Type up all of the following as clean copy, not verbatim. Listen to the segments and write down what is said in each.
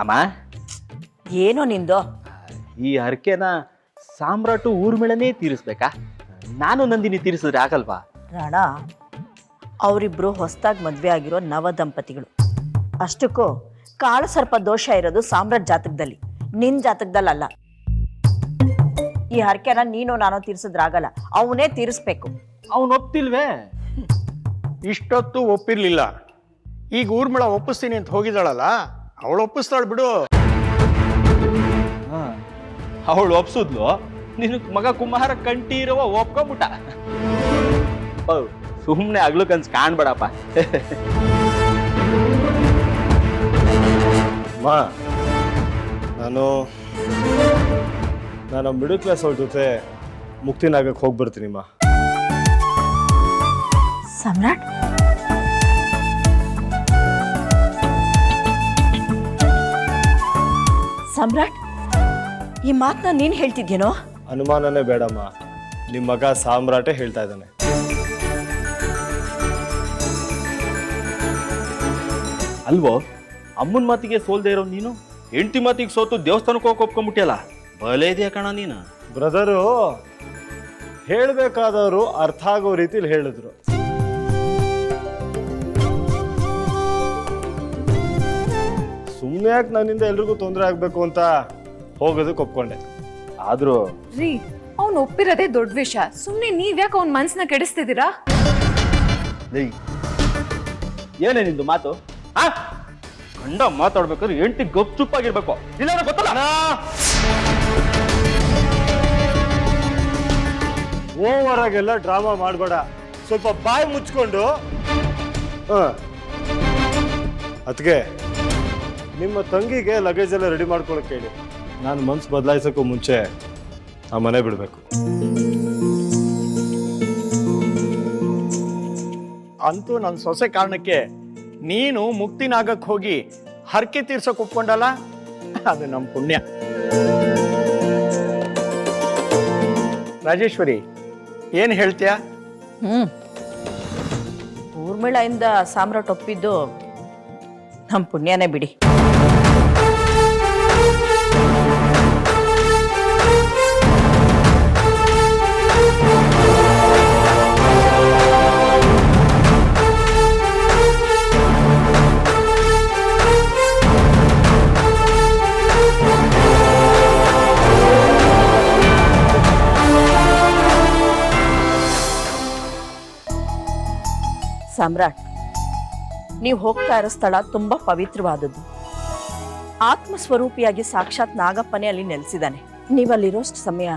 ಅಮ್ಮ ಏನೋ ನಿಂದು? ಈ ಹರಕೆನ ಸಾಮ್ರಾಟು ಊರ್ಮಿಳನೇ ತೀರಿಸ್ಬೇಕಾ? ನಾನು ನಂದಿನಿ ತೀರಿಸಿದ್ರೆ ಆಗಲ್ವಾ? ರಾಣ, ಅವರಿಬ್ರು ಹೊಸದಾಗಿ ಮದುವೆ ಆಗಿರೋ ನವ ದಂಪತಿಗಳು. ಅಷ್ಟಕ್ಕೂ ಕಾಳು ಸರ್ಪ ದೋಷ ಇರೋದು ಸಾಮ್ರಾಟ್ ಜಾತಕದಲ್ಲಿ, ನಿನ್ ಜಾತಕದಲ್ಲ. ಈ ಹರಕೆನ ನೀನು ನಾನು ತೀರಿಸಿದ್ರಾಗಲ್ಲ, ಅವನೇ ತೀರಿಸ್ಬೇಕು. ಅವನು ಒಪ್ತಿಲ್ವೇ? ಇಷ್ಟೊತ್ತು ಒಪ್ಪಿರ್ಲಿಲ್ಲ, ಈಗ ಊರ್ಮಿಳ ಒಪ್ಪಿಸ್ತೀನಿ ಅಂತ ಹೋಗಿದ್ದಾಳಲ್ಲ, ಅವಳು ಒಪ್ಪಿಸ್ತಾಳು ಬಿಡು. ಅವಳು ಒಪ್ಸಿದ್ಲು, ನಿನ್ ಮಗ ಕುಮಾರ ಕಂಠೀರವ ಒಪ್ಕೊಂಬಿಟ್ಟ. ಸುಮ್ಮನೆ ಆಗ್ಲು ಕನ್ಸ್ ಕಾಣ್ಬೇಡಪ್ಪ. ನಾನು ಮಿಡಲ್ ಕ್ಲಾಸ್ ಅವ್ರ ಜೊತೆ ಮುಕ್ತಿನಾಗಕ್ಕೆ ಹೋಗ್ಬರ್ತೀನಿ ಮಾ. ಸಮ್ರಾಟ್, ಸಮ್ರಾಟ್, ಈ ಮಾತನ್ನ ನೀನ್ ಹೇಳ್ತಿದ್ಯೇನೋ? ಅನುಮಾನನೇ ಬೇಡಮ್ಮ, ನಿಮ್ಮ ಮಗ ಸಾಮ್ರಾಟೇ ಹೇಳ್ತಾ ಇದ್ದಾನೆ. ಅಲ್ವೋ, ಅಮ್ಮನ ಮಾತಿಗೆ ಸೋಲ್ದೇ ಇರೋ ನೀನು ಹೆಂಡತಿ ಮಾತಿಗೆ ಸೋತು ದೇವಸ್ಥಾನಕ್ಕೆ ಹೋಗಿ ಒಪ್ಕೊಂಡ್ಬಿಟ್ಟಿಯಲ್ಲ, ಬಲೆ ಇದೆಯಾ ಕಣ ನೀನು. ಬ್ರದರು ಹೇಳಬೇಕಾದವರು ಅರ್ಥ ಆಗೋ ರೀತಿಲಿ ಹೇಳಿದ್ರು. ಸುಮ್ಮನೆ ಯಾಕೆ ನನ್ನಿಂದ ಎಲ್ರಿಗೂ ತೊಂದರೆ ಆಗ್ಬೇಕು ಅಂತ ಹೋಗೋದಕ್ಕೆ ಒಪ್ಕೊಂಡೆ. ಆದ್ರೂ ರೀ, ಅವ್ನು ಒಪ್ಪಿರೋದೇ ದೊಡ್ಡ ವಿಷಯ. ಸುಮ್ಮನೆ ನೀವ್ಯಾಕೆ ಅವ್ನ ಮನ್ಸನ್ನ ಕೆಡಿಸ್ತಿದ್ದೀರಾ? ಏನೇ ನಿಂದು ಮಾತು? ಗಂಡ ಮಾತಾಡ್ಬೇಕಾದ್ರೆ ಹೆಂಡತಿ ಗಪ್ ಚುಪ್ಪಾಗಿರ್ಬೇಕು, ಇಲ್ಲ ಗೊತ್ತಲ್ಲ. ಓವರ್ ಆಗೆಲ್ಲ ಡ್ರಾಮಾ ಮಾಡಬೇಡ, ಸ್ವಲ್ಪ ಬಾಯಿ ಮುಚ್ಕೊಂಡು. ಅದಕ್ಕೆ ನಿಮ್ಮ ತಂಗಿಗೆ ಲಗೇಜ್ ಎಲ್ಲ ರೆಡಿ ಮಾಡ್ಕೊಳಕ್ಕೆ ಹೇಳಿ. ನಾನು ಮನ್ಸು ಬದಲಾಯಿಸೋಕ್ಕೂ ಮುಂಚೆ ಆ ಮನೆ ಬಿಡಬೇಕು. ಅಂತೂ ನನ್ನ ಸೊಸೆ ಕಾರಣಕ್ಕೆ ನೀನು ಮುಕ್ತಿನಾಗಕ್ಕೆ ಹೋಗಿ ಹರಕೆ ತೀರ್ಸೋಕೆ ಒಪ್ಕೊಂಡಲ್ಲ, ಅದು ನಮ್ಮ ಪುಣ್ಯ. ರಾಜೇಶ್ವರಿ, ಏನು ಹೇಳ್ತೀಯಾ? ಊರ್ಮಿಳೆಯಿಂದ ಸಾಮ್ರಾಟ್ ಒಪ್ಪಿದ್ದು ನಮ್ಮ ಪುಣ್ಯನೇ ಬಿಡಿ. ಸಾಮ್ರಾಟ್, ನೀವು ಹೋಗ್ತಾ ಇರೋ ಸ್ಥಳ ತುಂಬಾ ಪವಿತ್ರವಾದದ್ದು. ಆತ್ಮಸ್ವರೂಪಿಯಾಗಿ ಸಾಕ್ಷಾತ್ ನಾಗಪ್ಪನೇ ಅಲ್ಲಿ ನೆಲೆಸಿದ್ದಾನೆ. ನೀವಲ್ಲಿರೋಷ್ಟು ಸಮಯ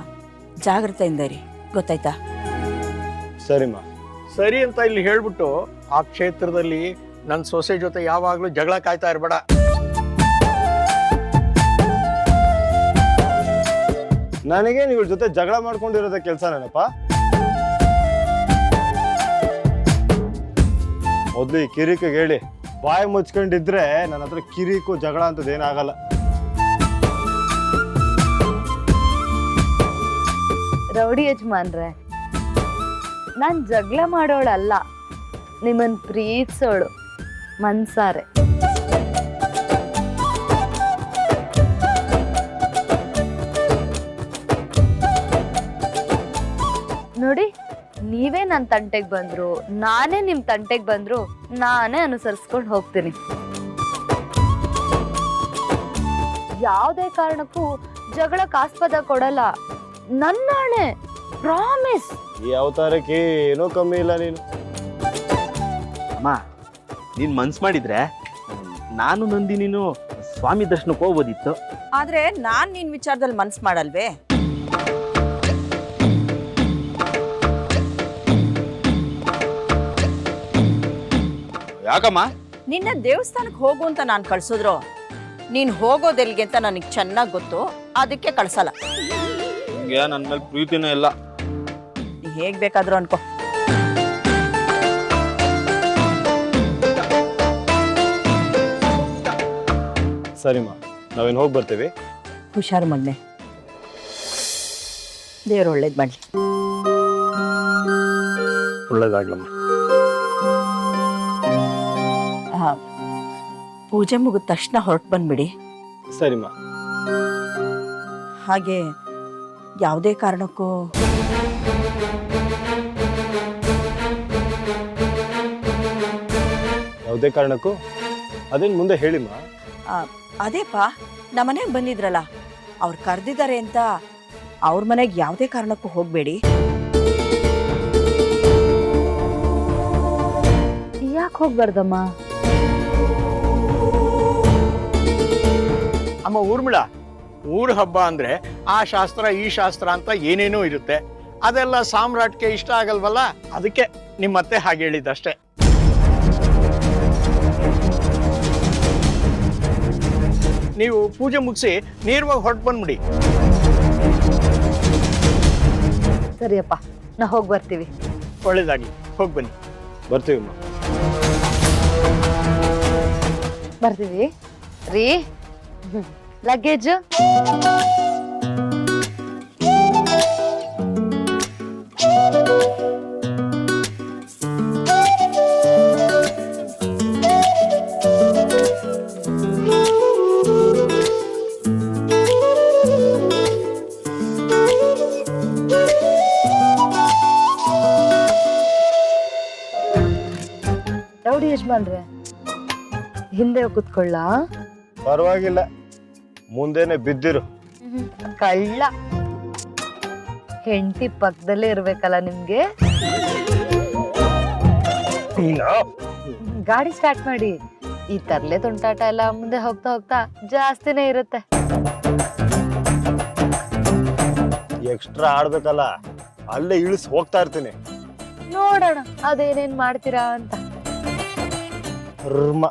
ಜಾಗ್ರತೆಯಿಂದ ಇರಿ, ಗೊತ್ತಾಯ್ತಾ? ಸರಿಮಾ. ಸರಿ ಅಂತ ಇಲ್ಲಿ ಹೇಳ್ಬಿಟ್ಟು ಆ ಕ್ಷೇತ್ರದಲ್ಲಿ ನನ್ನ ಸೊಸೆ ಜೊತೆ ಯಾವಾಗಲೂ ಜಗಳ ಕಾಯ್ತಾ ಇರಬೇಡ. ನನಗೆ ಇವ್ರ ಜೊತೆ ಜಗಳ ಮಾಡ್ಕೊಂಡಿರೋದೇ ಕೆಲಸ ನೆನಪ. ಮೊದ್ಲು ಈ ಕಿರಿಕಿಗೆ ಹೇಳಿ, ಬಾಯಿ ಮುಚ್ಕೊಂಡಿದ್ರೆ ನನ್ನ ಹತ್ರ ಕಿರಿಕು ಜಗಳ ಅಂತದೇನಾಗಲ್ಲ. ರೌಡಿ ಯಜಮಾನ್ರೆ, ನಾನ್ ಜಗಳ ಮಾಡೋಳಲ್ಲ, ನಿಮ್ಮನ್ ಪ್ರೀತಿಸೋಳು ಮನ್ಸಾರೆ. ನೋಡಿ, ನೀವೇ ನನ್ನ ತಂಟೆಗೆ ಬಂದ್ರು, ನಾನೇ ನಿಮ್ ತಂಟೆಗೆ ಬಂದ್ರು, ನಾನೇ ಅನುಸರಿಸ್ಕೊಂಡು ಹೋಗ್ತೀನಿ. ಯಾವುದೇ ಕಾರಣಕ್ಕೂ ಜಗಳಕ್ಕೆ ಆಸ್ಪದ ಕೊಡಲ್ಲ, ನನ್ನಾಣೆ, ಪ್ರಾಮಿಸ್. ಈ ಅವತಾರಕ್ಕೆ ಏನೂ ಕಮ್ಮಿ ಇಲ್ಲ ನೀನು. ಅಮ್ಮ, ನೀನ್ ಮನ್ಸ್ ಮಾಡಿದ್ರೆ ನಾನು ನಂದಿನಿನು ಸ್ವಾಮಿ ದರ್ಶನಕ್ಕೆ ಹೋಗ್ಬೋದಿತ್ತು. ಆದ್ರೆ ನಾನ್ ನಿನ್ ವಿಚಾರದಲ್ಲಿ ಮನ್ಸು ಮಾಡಲ್ವೇ? ಯಾಕಮ್ಮ? ನಿನ್ನ ದೇವಸ್ಥಾನಕ್ಕೆ ಹೋಗು ಅಂತ ನಾನು ಕಳ್ಸಿದ್ರು, ನೀನ್ ಹೋಗೋದೆಲ್ಗೆ ಅಂತ ನನಗೆ ಚೆನ್ನಾಗಿ ಗೊತ್ತು, ಅದಕ್ಕೆ ಕಳ್ಸಲ್ಲ. ನನ್ನ ಮೇಲೆ ಪ್ರೀತಿನೂ ಇಲ್ಲ. ಹೇಗ್ ಬೇಕಾದ್ರೂ ಅನ್ಕೋ. ಸರಿಮಾ, ನಾವೇನು ಹೋಗಿ ಬರ್ತೀವಿ. ಹುಷಾರು ಮಗ್ನೆ, ದೇವ್ರು ಒಳ್ಳೇದ್ ಮಾಡ್ಲಿ. ಒಳ್ಳೇದಾಗ್ಲಮ್ಮ. ಪೂಜೆ ಮುಗಿದ ತಕ್ಷಣ ಹೊರಟು ಬಂದ್ಬಿಡಿ. ಸರಿಮ್ಮ. ಹಾಗೆ ಯಾವುದೇ ಕಾರಣಕ್ಕೂ ಯಾವುದೇ ಕಾರಣಕ್ಕೂ ಅದೇನು ಮುಂದೆ ಹೇಳಿಮ್ಮ. ಅದೇಪ್ಪ ನಮ್ಮನೆಗೆ ಬಂದಿದ್ರಲ್ಲ, ಅವ್ರು ಕರೆದಿದ್ದಾರೆ ಅಂತ ಅವ್ರ ಮನೆಗೆ ಯಾವುದೇ ಕಾರಣಕ್ಕೂ ಹೋಗಬೇಡಿ. ಯಾಕೆ ಹೋಗ್ಬಾರ್ದಮ್ಮ? ಅಮ್ಮ ಊರ್ಮಿಳ, ಊರ ಹಬ್ಬ ಅಂದ್ರೆ ಆ ಶಾಸ್ತ್ರ ಈ ಶಾಸ್ತ್ರ ಅಂತ ಏನೇನೋ ಇರುತ್ತೆ. ಅದೆಲ್ಲ ಸಾಮ್ರಾಟ್ಗೆ ಇಷ್ಟ ಆಗಲ್ವಲ್ಲ, ಅದಕ್ಕೆ ನಿಮ್ಮತ್ತೆ ಹಾಗೆ ಹೇಳಿದ್ದಷ್ಟೇ. ನೀವು ಪೂಜೆ ಮುಗಿಸಿ ನೇರವಾಗಿ ಹೊರಟು ಬಂದ್ಬಿಡಿ. ಸರಿಯಪ್ಪ, ನಾ ಹೋಗಿ ಬರ್ತೀವಿ. ಒಳ್ಳೇದಾಗ್ಲಿ, ಹೋಗಿ ಬನ್ನಿ. ಬರ್ತೀವಮ್ಮ. ಬರ್ತೀವಿ ರೀ. ಲಗೇಜ್ ರೌಡಿ ಯಜಮಾನ್ರೆ, ಹಿಂದೆ ಕೂತ್ಕೊಳ್ಳ. ಪರವಾಗಿಲ್ಲ, ಮುಂದೆನೆ ಬಿದ್ದಿರು. ಕಳ್ಳ ಹೆಂಡತಿ ಪಕ್ಕದಲ್ಲೇ ಇರ್ಬೇಕಲ್ಲ ನಿಮ್ಗೆ. ಗಾಡಿ ಸ್ಟಾರ್ಟ್ ಮಾಡಿ. ಈ ತರ್ಲೆ ತುಂಟಾಟ ಎಲ್ಲ ಮುಂದೆ ಹೋಗ್ತಾ ಹೋಗ್ತಾ ಜಾಸ್ತಿನೇ ಇರುತ್ತೆ. ಎಕ್ಸ್ಟ್ರಾ ಆಡ್ಬೇಕಲ್ಲ, ಅಲ್ಲೇ ಇಳಿಸ್ ಹೋಗ್ತಾ ಇರ್ತೀನಿ. ನೋಡೋಣ ಅದೇನೇನ್ ಮಾಡ್ತೀರಾ ಅಂತ. ರ್ಮ.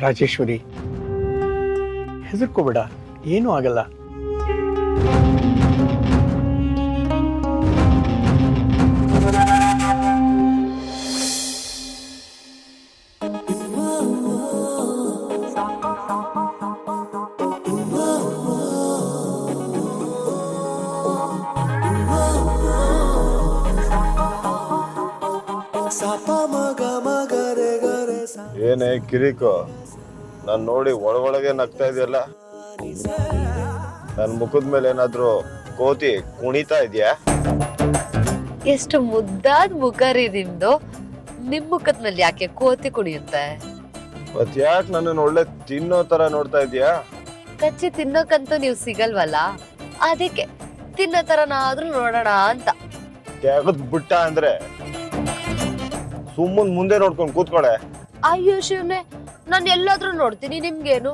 ರಾಜೇಶ್ವರಿ, ಹೆದರ್ಕೋಬೇಡ, ಏನೂ ಆಗಲ್ಲ. ಏನೇ ಕಿರಿಕೋ, ನಾನು ನೋಡಿ ಒಳಗೊಳಗೆ ನಗ್ತಾ ಇದೆಯಲ್ಲ. ನನ್ನ ಮುಖದ ಮೇಲೆ ಏನಾದ್ರು ಕೋತಿ ಕುಣಿತಾ ಇದೆಯಾ? ಎಷ್ಟು ಮುದ್ದಾದ ಮುಖ ರೀ ನಿಮ್ದು. ನಿಮ್ ಮುಖದ ಮೇಲೆ ಯಾಕೆ ಕೋತಿ ಕುಣಿಯುತ್ತೆ? ಮತ್ ಯಾಕೆ ನನ್ನನ್ನು ಒಳ್ಳೆ ತಿನ್ನೋ ತರ ನೋಡ್ತಾ ಇದೀಯಾ? ಕಚ್ಚಿ ತಿನ್ನೋಕಂತೂ ನೀವು ಸಿಗಲ್ವಲ್ಲ, ಅದಕ್ಕೆ ತಿನ್ನೋ ತರನಾದ್ರೂ ನೋಡೋಣ ಅಂತ. ತೆಗದ್ ಬಿಟ್ಟ ಅಂದ್ರೆ ಸುಮ್ಮನ್ ಮುಂದೆ ನೋಡ್ಕೊಂಡು ಕೂತ್ಕೊಳೆ. ಅಯ್ಯೋ ಶಿವನೇ, ನಾನು ಎಲ್ಲಾದ್ರೂ ನೋಡ್ತೀನಿ, ನಿಮ್ಗೇನು?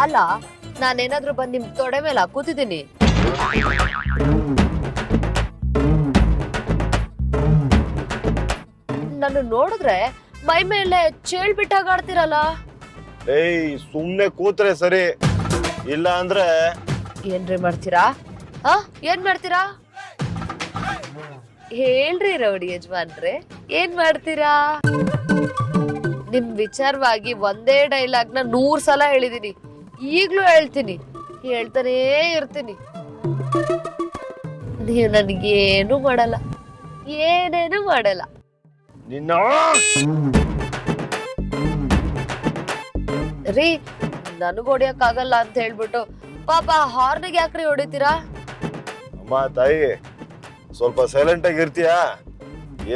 ಅಲ್ಲ, ನಾನೇನಾದ್ರೂ ಬಂದ್ ನಿಮ್ ತೊಡೆ ಮೇಲೆ ಕೂತಿದ್ದೀನಿ. ನಾನು ನೋಡಿದ್ರೆ ಮೈ ಮೇಲೆ ಚೇಳ್ ಬಿಟ್ಟಾಗ ಆಡ್ತಿರಲ್ಲ. ಏಯ್, ಸುಮ್ನೆ ಕೂತ್ರೆ ಸರಿ, ಇಲ್ಲ ಅಂದ್ರೆ ಏನ್ರಿ ಮಾಡ್ತೀರಾ? ಏನ್ ಮಾಡ್ತೀರಾ? ಹೇಳ್ರಿ ರೌಡಿ ಯಜಮಾನ್ರೆ, ಏನ್ ಮಾಡ್ತೀರಾ? ನಿಮ್ ವಿಚಾರವಾಗಿ ಒಂದೇ ಡೈಲಾಗ್ ನ 100 ಸಲ ಹೇಳಿದೀನಿ, ಈಗ್ಲೂ ಹೇಳ್ತೀನಿ, ಹೇಳ್ತಾನೇ ಇರ್ತೀನಿ. ನೀವು ನನ್ಗೇನು ಮಾಡಲ್ಲ, ಏನೇನು ಮಾಡಲ್ಲ. ನಿನ್ನ ರೀ, ನನಗ್ ಹೊಡಿಯಕ್ಕಾಗಲ್ಲ ಅಂತ ಹೇಳ್ಬಿಟ್ಟು ಪಾಪ ಹಾರ್ನಿಗೆ ಯಾಕ್ರಿ ಹೊಡಿತೀರಾ? ಅಮ್ಮ ತಾಯಿ, ಸ್ವಲ್ಪ ಸೈಲೆಂಟ್ ಆಗಿ ಇರ್ತೀಯಾ?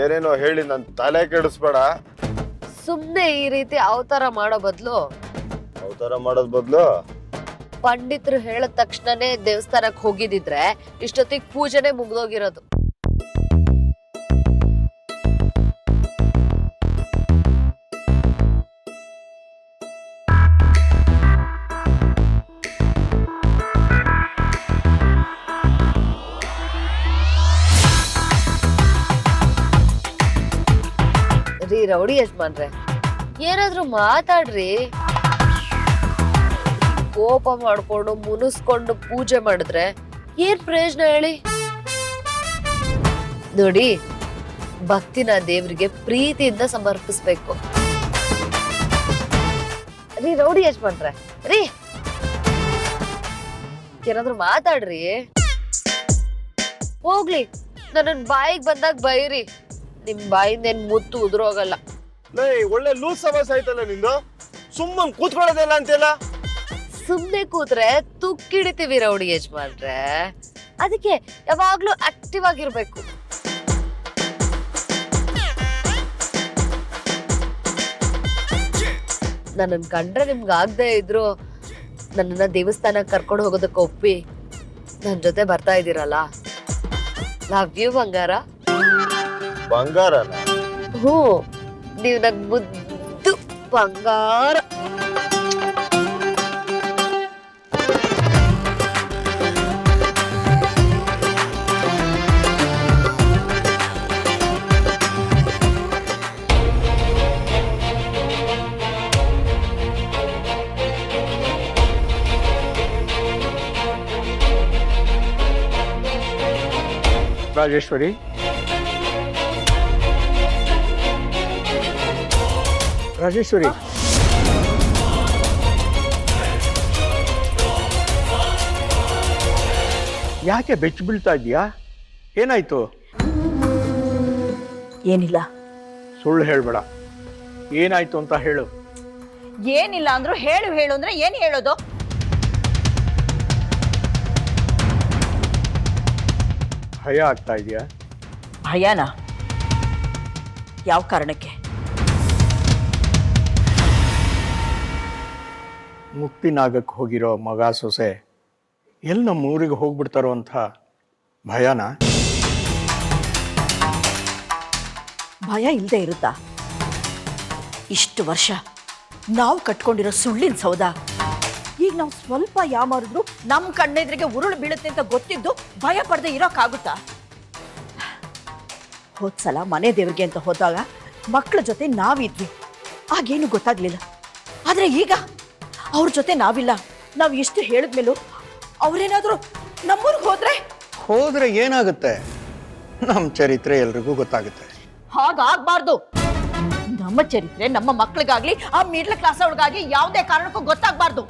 ಏನೇನೋ ಹೇಳಿ ನನ್ ತಲೆ ಕೆಡಿಸ್ಬೇಡ. ಸುಮ್ನೆ ಈ ರೀತಿ ಅವತಾರ ಮಾಡೋ ಬದ್ಲು ಪಂಡಿತರು ಹೇಳಿದ ತಕ್ಷಣನೇ ದೇವಸ್ಥಾನಕ್ ಹೋಗಿದಿದ್ರೆ ಇಷ್ಟೊತ್ತಿಗೆ ಪೂಜೆನೆ ಮುಗ್ದೋಗಿರೋದು. ರೀ ರೌಡಿ ಯಜಮಾನ್ರೆ, ಏನಾದ್ರೂ ಮಾತಾಡ್ರಿ. ಕೋಪ ಮಾಡ್ಕೊಂಡು ಮುನಿಸ್ಕೊಂಡು ಪೂಜೆ ಮಾಡಿದ್ರೆ ಏನ್ ಪ್ರಯೋಜನ ಹೇಳಿ? ನೋಡಿ, ಭಕ್ತಿನ ದೇವ್ರಿಗೆ ಪ್ರೀತಿಯಿಂದ ಸಮರ್ಪಿಸ್ಬೇಕು. ರೀ ರೌಡಿ ಯಜಮಾನ್ರೆ, ರೀ ಏನಾದ್ರು ಮಾತಾಡ್ರಿ. ಹೋಗ್ಲಿ, ನನ್ನ ಬಾಯಿಗೆ ಬಂದಾಗ ಬೈರಿ. ನಿಮ್ ಬಾಯಿಂದ ಏನ್ ಮುತ್ತು ಉದುರೋಗಲ್ಲ. ಒಳ್ಳೆ ಲೂಸ್ ಸಮಸ್ಯೆ ಆಯ್ತಲ್ಲ ನಿಂದು, ಸುಮ್ಮನೆ ಕೂತ್ಕೊಳ್ಳೋದಿಲ್ಲ ಅಂತೆಲ್ಲ. ಸುಮ್ನೆ ಕೂತ್ರೆ ತುಕ್ಕಿಡಿತೀವಿ ರೌಡಿ ಯಜಮಾನ್ರೆ. ಅದಕ್ಕೆ ಯಾವಾಗ್ಲೂ ಆಕ್ಟಿವ್ ಆಗಿರ್ಬೇಕು. ನನ್ನನ್ ಕಂಡ್ರೆ ನಿಮ್ಗೆ ಆಗದೆ ಇದ್ರು ನನ್ನನ್ನ ದೇವಸ್ಥಾನಕ್ಕೆ ಕರ್ಕೊಂಡು ಹೋಗೋದಕ್ಕೆ ಒಪ್ಪಿ ನನ್ ಜೊತೆ ಬರ್ತಾ ಇದ್ದೀರಲ್ಲ, ಲವ್ ಯು ಬಂಗಾರ. ಬಂಗಾರನ? ಹ್ಞೂ, ನೀವು ನನ್ ಮುದ್ದು ಬಂಗಾರ. ರಾಜೇಶ್ವರಿ, ರಾಜೇಶ್ವರಿ, ಯಾಕೆ ಬೆಚ್ಚ ಬೀಳ್ತಾ ಇದೀಯಾ? ಏನಾಯ್ತು? ಏನಿಲ್ಲ. ಸುಳ್ಳು ಹೇಳ್ಬೇಡ, ಏನಾಯ್ತು ಅಂತ ಹೇಳು. ಏನಿಲ್ಲ ಅಂದ್ರು ಹೇಳು ಹೇಳು ಅಂದ್ರೆ ಏನ್ ಹೇಳೋದು? ಭಯ ಆಗ್ತಾ ಇದೆಯಾ? ಭಯನಾ? ಯಾವ ಕಾರಣಕ್ಕೆ? ಮುಕ್ತಿನಾಗಕ್ಕೆ ಹೋಗಿರೋ ಮಗ ಸೊಸೆ ಎಲ್ಲಿ ನಮ್ಮ ಊರಿಗೆ ಹೋಗ್ಬಿಡ್ತಾರೋ ಅಂತ ಭಯನಾ? ಭಯ ಇಲ್ಲದೆ ಇರುತ್ತಾ? ಇಷ್ಟು ವರ್ಷ ನಾವು ಕಟ್ಕೊಂಡಿರೋ ಸುಳ್ಳಿನ ಸೌಧ ಈಗ ನಾವು ಸ್ವಲ್ಪ ಯಾಮಾರಿದ್ರು ನಮ್ಮ ಕಣ್ಣೆದ್ರಿಗೆ ಉರುಳು ಬೀಳುತ್ತೆ ಅಂತ ಗೊತ್ತಿದ್ದು ಭಯ ಪಡದೆ ಇರೋಕ್ಕಾಗುತ್ತಾ? ಹೋದ್ಸಲ ಮನೆ ದೇವ್ರಿಗೆ ಅಂತ ಹೋದಾಗ ಮಕ್ಕಳ ಜೊತೆ ನಾವಿದ್ವಿ, ಆಗೇನು ಗೊತ್ತಾಗ್ಲಿಲ್ಲ. ಆದ್ರೆ ಈಗ ಅವ್ರ ಜೊತೆ ನಾವಿಲ್ಲ. ನಾವು ಎಷ್ಟು ಹೇಳಿದ್ಮೇಲೂ ಅವ್ರೇನಾದ್ರೂ ನಮ್ಮೂರಿಗೆ ಹೋದ್ರೆ ಏನಾಗುತ್ತೆ? ನಮ್ಮ ಚರಿತ್ರೆ ಎಲ್ರಿಗೂ ಗೊತ್ತಾಗುತ್ತೆ. ಹಾಗಾಗ್ಬಾರ್ದು. ನಮ್ಮ ಚರಿತ್ರೆ ನಮ್ಮ ಮಕ್ಕಳಿಗಾಗ್ಲಿ ಆ ಮಿಡ್ಲ್ ಕ್ಲಾಸ್ ಅವ್ರಿಗಾಗಿ ಯಾವುದೇ ಕಾರಣಕ್ಕೂ ಗೊತ್ತಾಗ್ಬಾರ್ದು.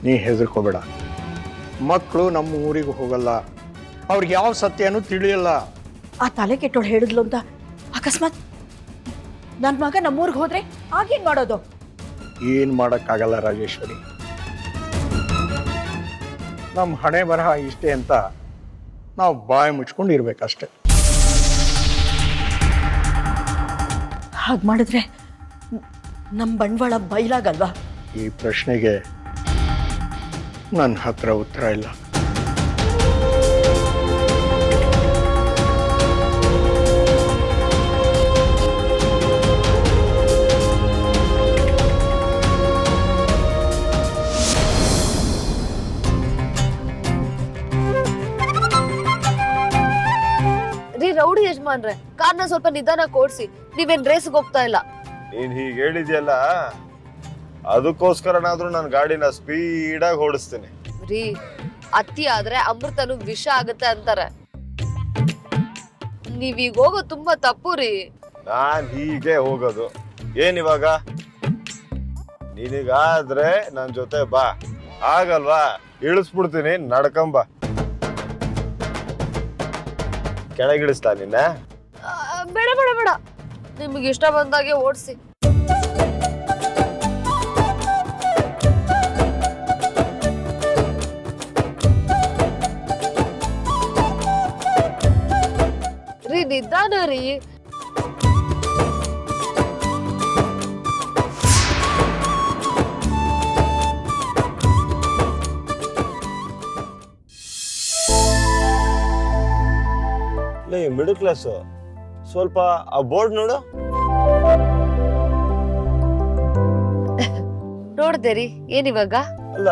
ನೀ ಹೆದರ್ಕೋಬೇಡ, ಮಕ್ಕಳು ನಮ್ಮ ಊರಿಗೆ ಹೋಗಲ್ಲ, ಅವ್ರಿಗೆ ಯಾವ ಸತ್ಯನೂ ತಿಳಿಯಲ್ಲ. ಆ ತಲೆ ಕೆಟ್ಟೋಳು ಹೇಳಿದ್ಲು ಅಂತ ಅಕಸ್ಮಾತ್ ನನ್ನ ಮಗ ನಮ್ಮೂರಿಗೆ ಹೋದ್ರೆ ಆಗೇನ್ ಮಾಡೋದು? ಏನು ಮಾಡೋಕ್ಕಾಗಲ್ಲ ರಾಜೇಶ್ವರಿ. ನಮ್ಮ ಹಣೆ ಬರಹ ಇಷ್ಟೇ ಅಂತ ನಾವು ಬಾಯಿ ಮುಚ್ಕೊಂಡು ಇರ್ಬೇಕಷ್ಟೆ. ಹಾಗೆ ಮಾಡಿದ್ರೆ ನಮ್ಮ ಬಂಡವಾಳ ಬಯಲಾಗಲ್ವಾ? ಈ ಪ್ರಶ್ನೆಗೆ ನನ್ನ ಹತ್ರ ಉತ್ತರ ಇಲ್ಲ. ರೌಡಿ ಯಜಮಾನ್ರೆ, ಕಾರ್ನ ಸ್ವಲ್ಪ ನಿಧಾನ ಓಡಿಸಿ. ನೀವೇನ್ ರೇಸ್ಗೆ ಹೋಗ್ತಾ ಇಲ್ಲ. ನೀನ್ ಹೀಗೆ ಹೇಳಿದ್ಯಲ್ಲ, ಅದಕ್ಕೋಸ್ಕರನಾದ್ರೂ ನಾನು ಗಾಡಿನ ಸ್ಪೀಡಾಗಿ ಓಡಿಸ್ತೀನಿ. ರೀ, ಅತಿ ಆದ್ರೆ ಅಮೃತನು ವಿಷ ಆಗತ್ತೆ ಅಂತಾರೆ. ನೀವೀಗ ಹೋಗೋದು ತುಂಬಾ ತಪ್ಪು ರೀ. ನಾನ್ ಹೀಗೆ ಹೋಗೋದು. ಏನಿವಾಗ ನಿನಗಾದ್ರೆ ನನ್ ಜೊತೆ ಬಾ, ಆಗಲ್ವಾ ಇಳಿಸ್ಬಿಡ್ತೀನಿ, ನಡ್ಕಂಬ. ಕೆಳಗಿಳಿಸ್ತಾ ನಿನ್ನ? ಬೇಡ ಬೇಡ ಬೇಡ, ನಿಮ್ಗೆ ಇಷ್ಟ ಬಂದಾಗೆ ಓಡಿಸಿ. ರೀ, ನಿಧಾನ ರೀ. ಮಿಡಲ್ ಕ್ಲಾಸ್, ಸ್ವಲ್ಪ ಆ ಬೋರ್ಡ್ ನೋಡು. ನೋಡ್ದೆ ರೀ, ಏನಿವಾಗ? ಅಲ್ಲ,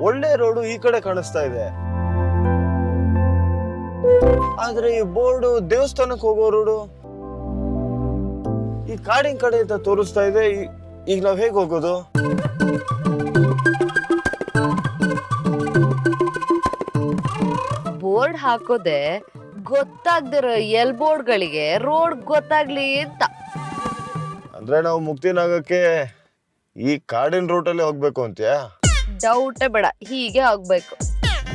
ಒಳ್ಳೆ ರೋಡು ಈ ಕಡೆ ಕಾಣಿಸ್ತಾ ಇದೆ, ಆದ್ರೆ ಈ ಬೋರ್ಡು ದೇವಸ್ಥಾನಕ್ಕೆ ಹೋಗೋ ರೋಡು ಈ ಕಾಡಿನ ಕಡೆ ಅಂತ ತೋರಿಸ್ತಾ ಇದೆ. ಈಗ ನಾವ್ ಹೇಗ್ ಹೋಗೋದು? ಬೋರ್ಡ್ ಹಾಕೋದೆ ಗೊತ್ತಾಗ್ದಿರೋ ಎಲ್ಬೋರ್ಡ್ಗಳಿಗೆ ರೋಡ್ ಗೊತ್ತಾಗ್ಲಿ ಅಂತ. ಅಂದ್ರೆ ನಾವು ಮುಕ್ತಿನಾಗಕ್ಕೆ ಈ ಕಾಡಿನ ರೂಟಲ್ಲೇ ಹೋಗ್ಬೇಕು ಅಂತ್ಯಾ? ಡೌಟೇ ಬೇಡ, ಹೀಗೆ ಆಗ್ಬೇಕು.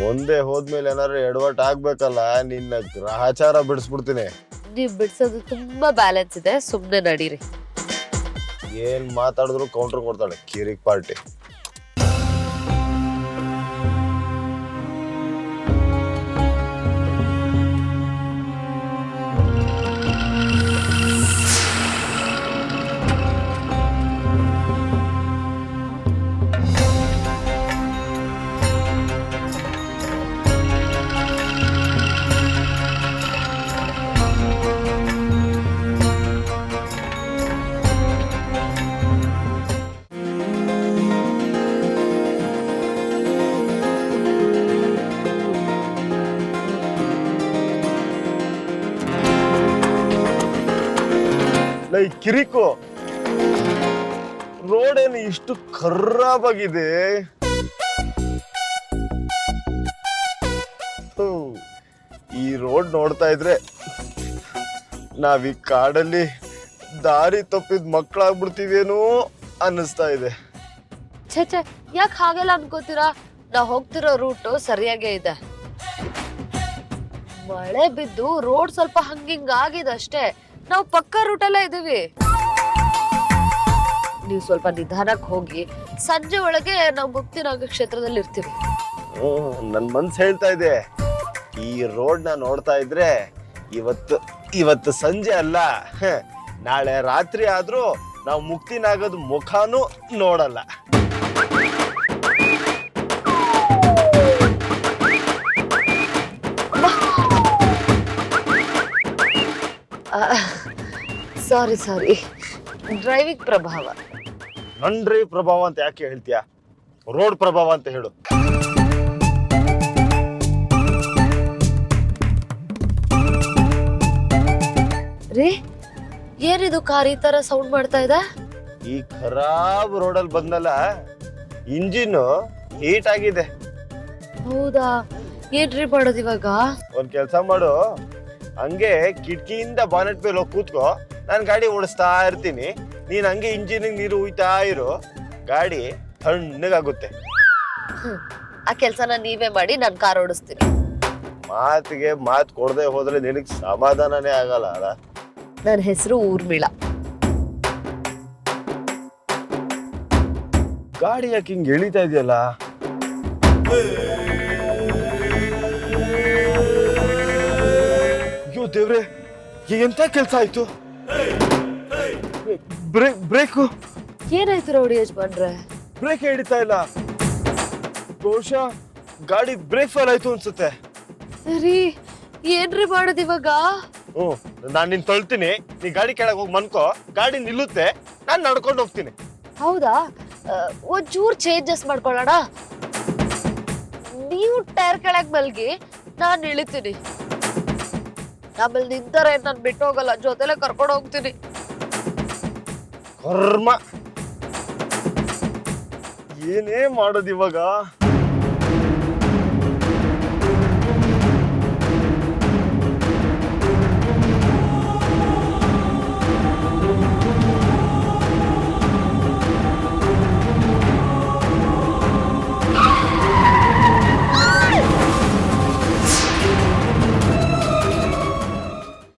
ಮುಂದೆ ಹೋದ್ಮೇಲೆ ಏನಾದ್ರು ಎಡವಟ್ ಆಗ್ಬೇಕಲ್ಲ, ನಿನ್ನ ಗ್ರಹಚಾರ ಬಿಡಿಸ್ಬಿಡ್ತೀನಿ. ನೀವ್ ಬಿಡ್ಸೋದು ತುಂಬಾ ಬ್ಯಾಲೆನ್ಸ್ ಇದೆ, ಸುಮ್ನೆ ನಡೀರಿ. ಏನ್ ಮಾತಾಡಿದ್ರು ಕೌಂಟರ್ ಕೊಡ್ತಾಳೆ ಕಿರಿಕ್ ಪಾರ್ಟಿ. ಲೈ ಕಿರಿಕು, ರೋಡ್ ಏನು ಇಷ್ಟು ಖರಾಬ್ ಆಗಿದೆ? ಈ ರೋಡ್ ನೋಡ್ತಾ ಇದ್ರೆ ನಾವ್ ಈ ಕಾಡಲ್ಲಿ ದಾರಿ ತಪ್ಪಿದ್ ಮಕ್ಕಳಾಗ್ಬಿಡ್ತೀವೇನೋ ಅನ್ನಿಸ್ತಾ ಇದೆ. ಛೇ, ಯಾಕೆ ಹಾಗೆಲ್ಲ ಅನ್ಕೋತೀರಾ? ನಾವ್ ಹೋಗ್ತಿರೋ ರೂಟ್ ಸರಿಯಾಗೇ ಇದೆ. ಮಳೆ ಬಿದ್ದು ರೋಡ್ ಸ್ವಲ್ಪ ಹಂಗಿಂಗ್ ಆಗಿದೆ ಅಷ್ಟೇ. ನಾವು ಪಕ್ಕಾ ರೂಟಲ್ಲೇ ಇದೀವಿ. ನೀವು ಸ್ವಲ್ಪ ನಿಧಾನಕ್ಕೆ ಹೋಗಿ, ಸಂಜೆ ಒಳಗೆ ನಾವು ಮುಕ್ತಿನಾಗ ಕ್ಷೇತ್ರದಲ್ಲಿ ಇರ್ತೀವಿ. ನನ್ ಮನ್ಸ್ ಹೇಳ್ತಾ ಇದೆ, ಈ ರೋಡ್ ನ ನೋಡ್ತಾ ಇದ್ರೆ ಇವತ್ತು ಸಂಜೆ ಅಲ್ಲ, ನಾಳೆ ರಾತ್ರಿ ಆದ್ರೂ ನಾವು ಮುಕ್ತಿನಾಗದ ಮುಖಾನು ನೋಡಲ್ಲ. ಸಾರಿ, ಡ್ರೈವಿಂಗ್ ಪ್ರಭಾವ. ನನ್ ಡ್ರೈವ್ ಪ್ರಭಾವ ಅಂತ ಯಾಕೆ ಹೇಳ್ತೀಯ? ರೋಡ್ ಪ್ರಭಾವ ಅಂತ ಹೇಳು. ರೀ, ಏನಿದು ಕಾರ್ ಈ ತರ ಸೌಂಡ್ ಮಾಡ್ತಾ ಇದೆ? ಈ ಖರಾಬ್ ರೋಡಲ್ಲಿ ಬಂದಲ್ಲ, ಇಂಜಿನ್ ಹೀಟ್ ಆಗಿದೆ. ಹೌದಾ? ಏನ್ರಿ ಮಾಡೋದು ಇವಾಗ? ಒಂದ್ ಕೆಲ್ಸ ಮಾಡು, ಹಂಗೆ ಕಿಟಕಿಯಿಂದ ಬಾನೆಟ್ ಮೇಲೆ ಹೋಗಿ ಕೂತ್ಕೋ, ನಾನು ಗಾಡಿ ಓಡಿಸ್ತಾ ಇರ್ತೀನಿ. ನೀನ್ ಹಂಗೆ ಇಂಜಿನ್ ನೀರು ಉಯ್ತಾ ಇರು, ಗಾಡಿ ತಣ್ಣಗಾಗುತ್ತೆ. ಆ ಕೆಲ್ಸನ ನೀವೇ ಮಾಡಿ, ನಾನು ಕಾರ್ ಓಡಿಸ್ತೀನಿ. ಮಾತಿಗೆ ಮಾತು ಕೊಡದೆ ಹೋದ್ರೆ ನಿನಗ್ ಸಮಾಧಾನನೇ ಆಗಲ್ಲ ಅಲ್ಲ? ನನ್ನ ಹೆಸರು ಊರ್ಮಿಳಾ. ಗಾಡಿ ಯಾಕೆ ಹಿಂಗ್ ಎಳಿತಾ ಇದೆಯಲ್ಲ? ಅಯ್ಯೋ ದೇವ್ರೆ, ಎಂತ ಕೆಲ್ಸ ಆಯ್ತು? ಬ್ರೇಕು ಏನಾಯ್ತು ರೌಡಿ ಯಜಮಾನ್ರೆ? ಬ್ರೇಕ್ ಹಿಡಿತಾ ಇಲ್ಲ. ಬಹುಶಃ ಗಾಡಿ ಬ್ರೇಕ್ ಫೇಲ್ ಆಯ್ತು ಅನ್ಸುತ್ತೆ. ರೀ, ಏನ್ರಿ ಮಾಡೋದು ಇವಾಗ? ನಾನ್ ನಿನ್ ತಳ್ತೀನಿ, ನೀ ಗಾಡಿ ಕೆಳಗೆ ಹೋಗಿ ಮನ್ಕೋ, ಗಾಡಿ ನಿಲ್ಲುತ್ತೆ, ನಾನ್ ನಡ್ಕೊಂಡು ಹೋಗ್ತೀನಿ. ಹೌದಾ? ಒಂಚೂರ್ ಚೇಂಜಸ್ ಮಾಡ್ಕೊಳ್ಳೋಣ. ನೀವು ಟೈರ್ ಕೆಳಗ್ ಮಲ್ಗಿ, ನಾನ್ ಇಳಿತೀನಿ. ಆಮೇಲೆ ನಿಂತಾರೆ ನಾನ್ ಬಿಟ್ಟು ಹೋಗಲ್ಲ, ಜೊತೆಲೆ ಕರ್ಕೊಂಡು ಹೋಗ್ತೀನಿ. ಕರ್ಮ, ಏನೇ ಮಾಡೋದು ಇವಾಗ?